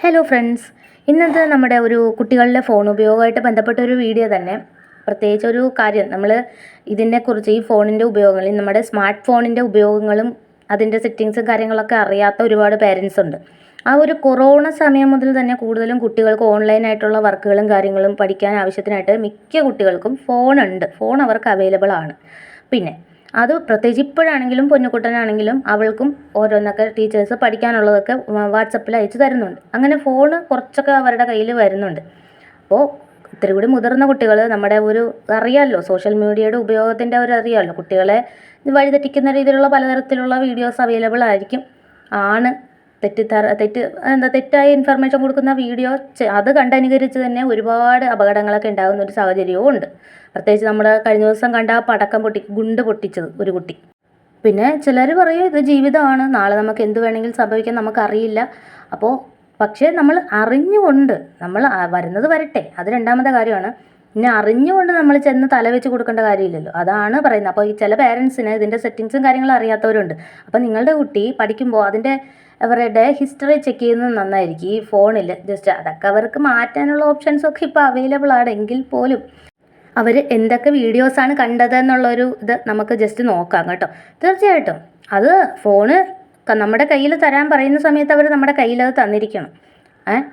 Hello friends, ഇന്നത്തെ നമ്മുടെ ഒരു കുട്ടികളുടെ ഫോൺ ഉപയോഗമായിട്ട് ബന്ധപ്പെട്ട ഒരു വീഡിയോ തന്നെ. പ്രത്യേകിച്ച് ഒരു കാര്യം നമ്മൾ ഇതിനെക്കുറിച്ച് ഈ ഫോണിൻ്റെ ഉപയോഗങ്ങളിൽ നമ്മുടെ സ്മാർട്ട് ഫോണിൻ്റെ ഉപയോഗങ്ങളും അതിൻ്റെ സെറ്റിങ്സും കാര്യങ്ങളൊക്കെ അറിയാത്ത ഒരുപാട് പേരൻസ് ഉണ്ട്. ആ ഒരു കൊറോണ സമയം മുതൽ തന്നെ കൂടുതലും കുട്ടികൾക്ക് ഓൺലൈനായിട്ടുള്ള വർക്കുകളും കാര്യങ്ങളും പഠിക്കാൻ ആവശ്യത്തിനായിട്ട് മിക്ക കുട്ടികൾക്കും ഫോണുണ്ട്. ഫോൺ അവർക്ക് അവൈലബിൾ ആണ്. പിന്നെ അത് പ്രത്യേകിച്ച് ഇപ്പോഴാണെങ്കിലും പൊന്നുകുട്ടനാണെങ്കിലും അവൾക്കും ഓരോന്നൊക്കെ ടീച്ചേഴ്സ് പഠിക്കാനുള്ളതൊക്കെ വാട്സപ്പിൽ അയച്ചു തരുന്നുണ്ട്. അങ്ങനെ ഫോണ് കുറച്ചൊക്കെ അവരുടെ കയ്യിൽ വരുന്നുണ്ട്. അപ്പോൾ ഇത്തിരി കൂടി മുതിർന്ന കുട്ടികൾ നമ്മുടെ ഒരു അറിയാമല്ലോ, സോഷ്യൽ മീഡിയയുടെ ഉപയോഗത്തിൻ്റെ ഒരു അറിയാമല്ലോ, കുട്ടികളെ വഴിതെറ്റിക്കുന്ന രീതിയിലുള്ള പലതരത്തിലുള്ള വീഡിയോസ് അവൈലബിൾ ആയിരിക്കും. ആണ് തെറ്റായ ഇൻഫർമേഷൻ കൊടുക്കുന്ന വീഡിയോ അത് കണ്ടനുകരിച്ച് തന്നെ ഒരുപാട് അപകടങ്ങളൊക്കെ ഉണ്ടാകുന്ന ഒരു സാഹചര്യവും ഉണ്ട്. പ്രത്യേകിച്ച് നമ്മുടെ കഴിഞ്ഞ ദിവസം കണ്ട പടക്കം ഗുണ്ട് പൊട്ടിച്ചത് ഒരു കുട്ടി. പിന്നെ ചിലർ പറയും ഇത് ജീവിതമാണ്, നാളെ നമുക്ക് എന്ത് വേണമെങ്കിലും സംഭവിക്കാൻ നമുക്കറിയില്ല. പക്ഷേ നമ്മൾ അറിഞ്ഞുകൊണ്ട് നമ്മൾ വരുന്നത് വരട്ടെ, അത് രണ്ടാമത്തെ കാര്യമാണ്. പിന്നെ അറിഞ്ഞുകൊണ്ട് നമ്മൾ ചെന്ന് തലവെച്ച് കൊടുക്കേണ്ട കാര്യമില്ലല്ലോ, അതാണ് പറയുന്നത്. അപ്പോൾ ഈ ചില പേരൻസിന് ഇതിൻ്റെ സെറ്റിങ്സും കാര്യങ്ങളും അറിയാത്തവരുണ്ട്. അപ്പോൾ നിങ്ങളുടെ കുട്ടി പഠിക്കുമ്പോൾ അവരുടെ ഹിസ്റ്ററി ചെക്ക് ചെയ്യുന്നത് നന്നായിരിക്കും. ഈ ഫോണിൽ ജസ്റ്റ് അതൊക്കെ അവർക്ക് മാറ്റാനുള്ള ഓപ്ഷൻസൊക്കെ ഇപ്പോൾ അവൈലബിൾ ആണെങ്കിൽ പോലും അവർ എന്തൊക്കെ വീഡിയോസാണ് കണ്ടതെന്നുള്ളൊരു ഇത് നമുക്ക് ജസ്റ്റ് നോക്കാം കേട്ടോ. തീർച്ചയായിട്ടും അത് ഫോണ് നമ്മുടെ കയ്യിൽ തരാൻ പറയുന്ന സമയത്ത് അവർ നമ്മുടെ കയ്യിൽ അത് തന്നിരിക്കണം.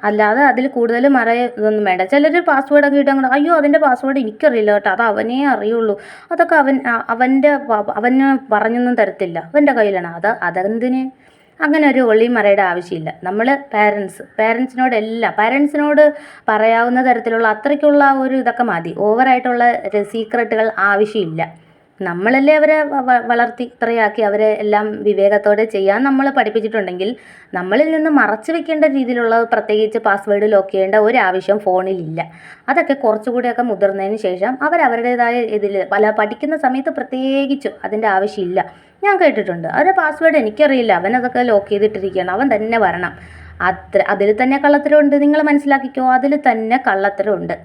അല്ലാതെ അതിൽ കൂടുതൽ ഇതൊന്നും വേണ്ട. ചിലർ പാസ്വേഡൊക്കെ ഇട്ടങ്ങോട്ട് അയ്യോ അതിൻ്റെ പാസ്വേഡ് എനിക്കറിയില്ല കേട്ടോ, അത് അവനേ അറിയുള്ളൂ, അതൊക്കെ അവന് പറഞ്ഞൊന്നും തരത്തില്ല, അവൻ്റെ കയ്യിലാണ്. അതെന്തിന്? അങ്ങനെ ഒരു ഒളിമറയുടെ ആവശ്യമില്ല. നമ്മൾ പാരൻസിനോട് പറയാവുന്ന തരത്തിലുള്ള അത്രയ്ക്കുള്ള ഒരു ഇതൊക്കെ മതി. ഓവറായിട്ടുള്ള സീക്രട്ടുകൾ ആവശ്യമില്ല. നമ്മളല്ലേ അവരെ വളർത്തി ഇത്രയാക്കി അവരെ എല്ലാം വിവേകത്തോടെ ചെയ്യാൻ നമ്മൾ പഠിപ്പിച്ചിട്ടുണ്ടെങ്കിൽ നമ്മളിൽ നിന്ന് മറച്ചു വെക്കേണ്ട രീതിയിലുള്ള പ്രത്യേകിച്ച് പാസ്വേഡ് ലോക്ക് ചെയ്യേണ്ട ഒരാവശ്യം ഫോണിലില്ല. അതൊക്കെ കുറച്ചുകൂടിയൊക്കെ മുതിർന്നതിന് ശേഷം അവരവരുടേതായ ഇതിൽ പഠിക്കുന്ന സമയത്ത് പ്രത്യേകിച്ചും അതിൻ്റെ ആവശ്യമില്ല. ഞാൻ കേട്ടിട്ടുണ്ട് അവരുടെ പാസ്വേഡ് എനിക്കറിയില്ല, അവനതൊക്കെ ലോക്ക് ചെയ്തിട്ടിരിക്കുകയാണ്, അവൻ തന്നെ വരണം. അതിൽ തന്നെ കള്ളത്തരമുണ്ട്. നിങ്ങൾ മനസ്സിലാക്കിക്കോ, അതിൽ തന്നെ കള്ളത്തരമുണ്ട്.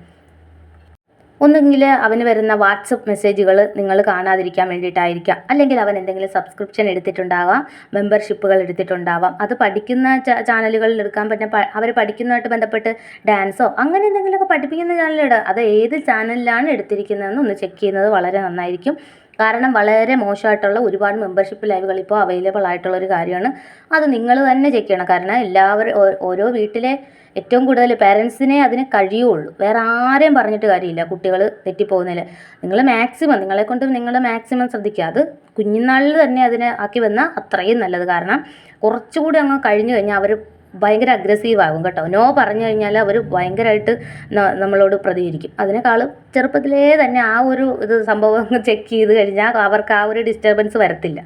ഒന്നുകിൽ അവന് വരുന്ന വാട്സപ്പ് മെസ്സേജുകൾ നിങ്ങൾ കാണാതിരിക്കാൻ വേണ്ടിയിട്ടായിരിക്കാം, അല്ലെങ്കിൽ അവൻ എന്തെങ്കിലും സബ്സ്ക്രിപ്ഷൻ എടുത്തിട്ടുണ്ടാവാം, മെമ്പർഷിപ്പുകൾ എടുത്തിട്ടുണ്ടാവാം. അത് പഠിക്കുന്ന ചാനലുകളിൽ എടുക്കാൻ പറ്റുന്ന അവർ പഠിക്കുന്നതായിട്ട് ബന്ധപ്പെട്ട് ഡാൻസോ അങ്ങനെ എന്തെങ്കിലുമൊക്കെ പഠിപ്പിക്കുന്ന ചാനലിടുക. അത് ഏത് ചാനലിലാണ് എടുത്തിരിക്കുന്നതെന്ന് ഒന്ന് ചെക്ക് ചെയ്യുന്നത് വളരെ നന്നായിരിക്കും. കാരണം വളരെ മോശമായിട്ടുള്ള ഒരുപാട് മെമ്പർഷിപ്പ് ലൈവുകൾ ഇപ്പോൾ അവൈലബിൾ ആയിട്ടുള്ളൊരു കാര്യമാണ്. അത് നിങ്ങൾ തന്നെ ചെക്ക് ചെയ്യണം. കാരണം ഓരോ വീട്ടിലെ ഏറ്റവും കൂടുതൽ പേരൻസിനെ അതിന് കഴിയുള്ളൂ. വേറെ ആരെയും പറഞ്ഞിട്ട് കാര്യമില്ല കുട്ടികൾ തെറ്റിപ്പോകുന്നതിൽ. നിങ്ങളെക്കൊണ്ട് നിങ്ങൾ മാക്സിമം ശ്രദ്ധിക്കുക. അത് കുഞ്ഞുനാളിൽ തന്നെ അതിനെ ആക്കി വന്നാൽ അത്രയും നല്ലത്. കാരണം കുറച്ചുകൂടി അങ്ങ് കഴിഞ്ഞു കഴിഞ്ഞാൽ അവർ ഭയങ്കര അഗ്രസീവ് ആകും കേട്ടോ. നോ പറഞ്ഞു കഴിഞ്ഞാൽ അവർ ഭയങ്കരമായിട്ട് നമ്മളോട് പ്രതികരിക്കും. അതിനേക്കാളും ചെറുപ്പത്തിലേ തന്നെ ആ ഒരു സംഭവം ചെക്ക് ചെയ്ത് കഴിഞ്ഞാൽ അവർക്ക് ആ ഒരു ഡിസ്റ്റർബൻസ് വരത്തില്ല.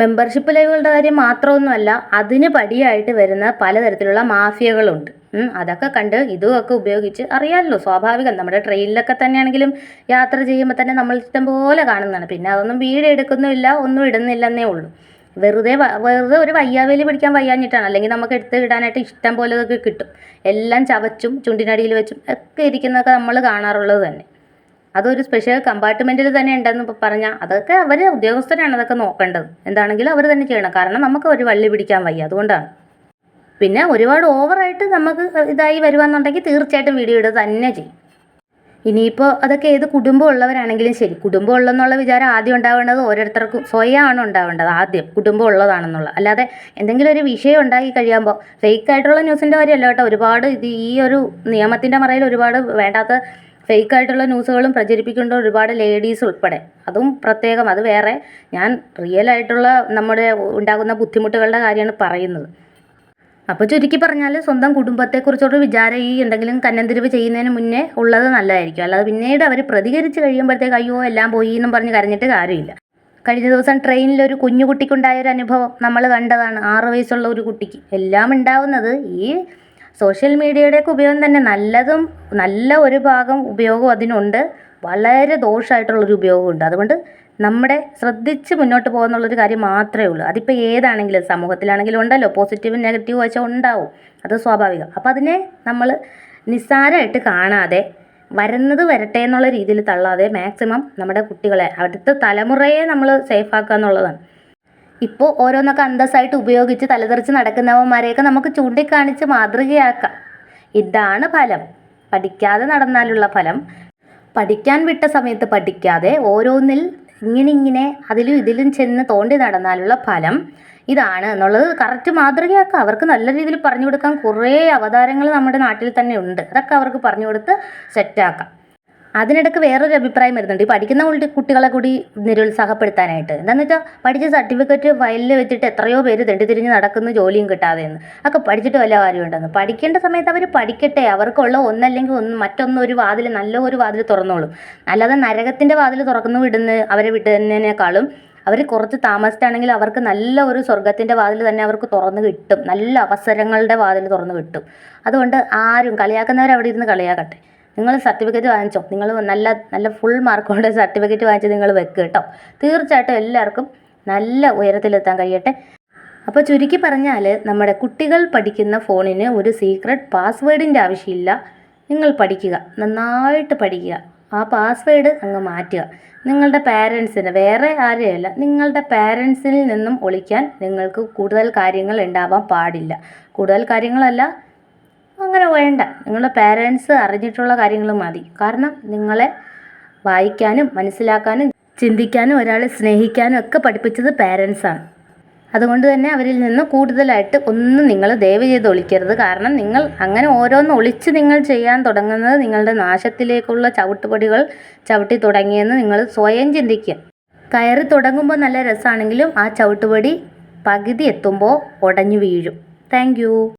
മെമ്പർഷിപ്പ് ലൈവുകളുടെ കാര്യം മാത്രമൊന്നുമല്ല, അതിന് പടിയായിട്ട് വരുന്ന പലതരത്തിലുള്ള മാഫിയകളുണ്ട്. അതൊക്കെ കണ്ട് ഇതുമൊക്കെ ഉപയോഗിച്ച് അറിയാമല്ലോ, സ്വാഭാവികം. നമ്മുടെ ട്രെയിനിലൊക്കെ തന്നെയാണെങ്കിലും യാത്ര ചെയ്യുമ്പോൾ തന്നെ നമ്മൾ ഇഷ്ടം പോലെ കാണുന്നതാണ്. പിന്നെ അതൊന്നും വീഡിയോ എടുക്കുന്നുമില്ല, ഒന്നും ഇടുന്നില്ലെന്നേ ഉള്ളൂ. വെറുതെ ഒരു വയ്യാവേലി പിടിക്കാൻ വയ്യാഞ്ഞിട്ടാണ്. അല്ലെങ്കിൽ നമുക്ക് എടുത്ത് ഇടാനായിട്ട് ഇഷ്ടം പോലെ ഇതൊക്കെ കിട്ടും. എല്ലാം ചവച്ചും ചുണ്ടിനടിയിൽ വെച്ചും ഒക്കെ ഇരിക്കുന്നതൊക്കെ നമ്മൾ കാണാറുള്ളത് തന്നെ. അതൊരു സ്പെഷ്യൽ കമ്പാർട്ട്മെൻറ്റിൽ തന്നെ ഉണ്ടെന്ന് പറഞ്ഞാൽ അതൊക്കെ അവർ ഉദ്യോഗസ്ഥരാണ് അതൊക്കെ നോക്കേണ്ടത്. എന്താണെങ്കിലും അവർ തന്നെ ചെയ്യണം. കാരണം നമുക്ക് ഒരു വള്ളി പിടിക്കാൻ വയ്യ, അതുകൊണ്ടാണ്. പിന്നെ ഒരുപാട് ഓവറായിട്ട് നമുക്ക് ഇതായി വരുവാന്നുണ്ടെങ്കിൽ തീർച്ചയായിട്ടും വീഡിയോ ഇടുക തന്നെ ചെയ്യും. ഇനിയിപ്പോൾ അതൊക്കെ ഏത് കുടുംബം ഉള്ളവരാണെങ്കിലും ശരി, കുടുംബം ഉള്ളെന്നുള്ള വിചാരം ആദ്യം ഉണ്ടാവേണ്ടത് ഓരോരുത്തർക്കും സ്വയമാണ് ഉണ്ടാവേണ്ടത്. ആദ്യം കുടുംബം ഉള്ളതാണെന്നുള്ള, അല്ലാതെ എന്തെങ്കിലും ഒരു വിഷയം ഉണ്ടാക്കി കഴിയുമ്പോൾ ഫേക്കായിട്ടുള്ള ന്യൂസിൻ്റെ കാര്യമല്ല കേട്ടോ. ഒരുപാട് ഈ ഒരു നിയമത്തിൻ്റെ മറയിൽ ഒരുപാട് വേണ്ടാത്ത ഫേക്കായിട്ടുള്ള ന്യൂസുകളും പ്രചരിപ്പിക്കേണ്ട ഒരുപാട് ലേഡീസ് ഉൾപ്പെടെ. അതും പ്രത്യേകം, അത് വേറെ. ഞാൻ റിയലായിട്ടുള്ള നമ്മുടെ ഉണ്ടാകുന്ന ബുദ്ധിമുട്ടുകളുടെ കാര്യമാണ് പറയുന്നത്. അപ്പോൾ ചുരുക്കി പറഞ്ഞാൽ സ്വന്തം കുടുംബത്തെക്കുറിച്ചൊരു വിചാരം ഈ എന്തെങ്കിലും കന്നന്തിരിവ് ചെയ്യുന്നതിന് മുന്നേ ഉള്ളത് നല്ലതായിരിക്കും. അല്ലാതെ പിന്നീട് അവർ പ്രതികരിച്ച് കഴിയുമ്പോഴത്തേക്ക് അയ്യോ എല്ലാം പോയി എന്നും പറഞ്ഞ് കരഞ്ഞിട്ട് കാര്യമില്ല. കഴിഞ്ഞ ദിവസം ട്രെയിനിലൊരു കുഞ്ഞുകുട്ടിക്കുണ്ടായൊരു അനുഭവം നമ്മൾ കണ്ടതാണ്. 6 വയസ്സുള്ള ഒരു കുട്ടിക്ക്. എല്ലാം ഉണ്ടാവുന്നത് ഈ സോഷ്യൽ മീഡിയയുടെയൊക്കെ ഉപയോഗം തന്നെ. നല്ല ഒരു ഭാഗം ഉപയോഗം അതിനുണ്ട്, വളരെ ദോഷമായിട്ടുള്ളൊരു ഉപയോഗമുണ്ട്. അതുകൊണ്ട് നമ്മുടെ ശ്രദ്ധിച്ച് മുന്നോട്ട് പോകുന്നുള്ളൊരു കാര്യം മാത്രമേ ഉള്ളൂ. അതിപ്പോൾ ഏതാണെങ്കിലും സമൂഹത്തിലാണെങ്കിലും ഉണ്ടല്ലോ, പോസിറ്റീവും നെഗറ്റീവും വശം ഉണ്ടാവും, അത് സ്വാഭാവികം. അപ്പോൾ അതിനെ നമ്മൾ നിസ്സാരമായിട്ട് കാണാതെ വരുന്നത് വരട്ടെ എന്നുള്ള രീതിയിൽ തള്ളാതെ മാക്സിമം നമ്മുടെ കുട്ടികളെ, അടുത്ത തലമുറയെ നമ്മൾ സേഫാക്കുക എന്നുള്ളതാണ്. ഇപ്പോൾ ഓരോന്നൊക്കെ അന്തസ്സായിട്ട് ഉപയോഗിച്ച് തലതെറിച്ച് നടക്കുന്നവന്മാരെയൊക്കെ നമുക്ക് ചൂണ്ടിക്കാണിച്ച് മാതൃകയാക്കാം. ഇതാണ് ഫലം. പഠിക്കാതെ നടന്നാലുള്ള ഫലം. പഠിക്കാൻ വിട്ട സമയത്ത് പഠിക്കാതെ ഓരോന്നിൽ ഇങ്ങനെ അതിലും ഇതിലും ചെന്ന് തോണ്ടി നടന്നാലുള്ള ഫലം ഇതാണ് എന്നുള്ളത് കറക്റ്റ് മാതൃകയാക്കുക. അവർക്ക് നല്ല രീതിയിൽ പറഞ്ഞു കൊടുക്കാൻ കുറേ അവതാരങ്ങൾ നമ്മുടെ നാട്ടിൽ തന്നെ ഉണ്ട്. അതൊക്കെ അവർക്ക് പറഞ്ഞു കൊടുത്ത് സെറ്റാക്കാം. അതിനിടയ്ക്ക് വേറൊരു അഭിപ്രായം വരുന്നുണ്ട്, ഈ പഠിക്കുന്ന കുട്ടികളെ കൂടി നിരുത്സാഹപ്പെടുത്താനായിട്ട്. എന്താണെന്ന് വെച്ചാൽ പഠിച്ച സർട്ടിഫിക്കറ്റ് ഫയലിൽ വെച്ചിട്ട് എത്രയോ പേര് തെണ്ടിത്തിരിഞ്ഞ് നടക്കുന്നു ജോലിയും കിട്ടാതെയെന്ന്. ഒക്കെ പഠിച്ചിട്ട് വല്ല കാര്യമുണ്ടെന്ന്. പഠിക്കേണ്ട സമയത്ത് അവർ പഠിക്കട്ടെ. അവർക്കുള്ള ഒന്നല്ലെങ്കിൽ മറ്റൊന്നൊരു വാതിൽ, നല്ല ഒരു വാതിൽ തുറന്നോളും. അല്ലാതെ നരകത്തിൻ്റെ വാതിൽ തുറക്കുന്നു അവരെ വിടുന്നതിനേക്കാളും അവർ കുറച്ച് താമസിച്ചാണെങ്കിൽ അവർക്ക് നല്ല ഒരു സ്വർഗത്തിൻ്റെ വാതിൽ തന്നെ അവർക്ക് തുറന്ന് കിട്ടും. നല്ല അവസരങ്ങളുടെ വാതിൽ തുറന്ന് കിട്ടും. അതുകൊണ്ട് ആരും കളിയാക്കുന്നവരവിടെ ഇരുന്ന് കളിയാക്കട്ടെ. നിങ്ങൾ സർട്ടിഫിക്കറ്റ് വാങ്ങിച്ചോ, നിങ്ങൾ നല്ല ഫുൾ മാർക്കോടെ സർട്ടിഫിക്കറ്റ് വാങ്ങിച്ച് നിങ്ങൾ വെക്കുക കേട്ടോ. തീർച്ചയായിട്ടും എല്ലാവർക്കും നല്ല ഉയരത്തിലെത്താൻ കഴിയട്ടെ. അപ്പോൾ ചുരുക്കി പറഞ്ഞാൽ നമ്മുടെ കുട്ടികൾ പഠിക്കുന്ന ഫോണിന് ഒരു സീക്രട്ട് പാസ്വേഡിൻ്റെ ആവശ്യമില്ല. നിങ്ങൾ പഠിക്കുക, നന്നായിട്ട് പഠിക്കുക. ആ പാസ്വേഡ് അങ്ങ് മാറ്റുക. നിങ്ങളുടെ പാരൻസിന്, വേറെ ആരെയല്ല, നിങ്ങളുടെ പാരൻസിൽ നിന്നും ഒളിക്കാൻ നിങ്ങൾക്ക് കൂടുതൽ കാര്യങ്ങൾ ഉണ്ടാവാൻ പാടില്ല. കൂടുതൽ കാര്യങ്ങളല്ല, അങ്ങനെ വേണ്ട. നിങ്ങളുടെ പാരൻസ് അറിഞ്ഞിട്ടുള്ള കാര്യങ്ങൾ മതി. കാരണം നിങ്ങളെ വായിക്കാനും മനസ്സിലാക്കാനും ചിന്തിക്കാനും ഒരാളെ സ്നേഹിക്കാനും ഒക്കെ പഠിപ്പിച്ചത് പാരൻസാണ്. അതുകൊണ്ട് തന്നെ അവരിൽ നിന്ന് കൂടുതലായിട്ട് ഒന്നും നിങ്ങൾ ദയവ് ചെയ്ത് ഒളിക്കരുത്. കാരണം നിങ്ങൾ അങ്ങനെ ഓരോന്ന് ഒളിച്ച് നിങ്ങൾ ചെയ്യാൻ തുടങ്ങുന്നത് നിങ്ങളുടെ നാശത്തിലേക്കുള്ള ചവിട്ടുപടികൾ ചവിട്ടി തുടങ്ങിയെന്ന് നിങ്ങൾ സ്വയം ചിന്തിക്കുക. കയറി തുടങ്ങുമ്പോൾ നല്ല രസമാണെങ്കിലും ആ ചവിട്ടുപടി പകുതി എത്തുമ്പോൾ ഉടഞ്ഞു വീഴും. Thank you.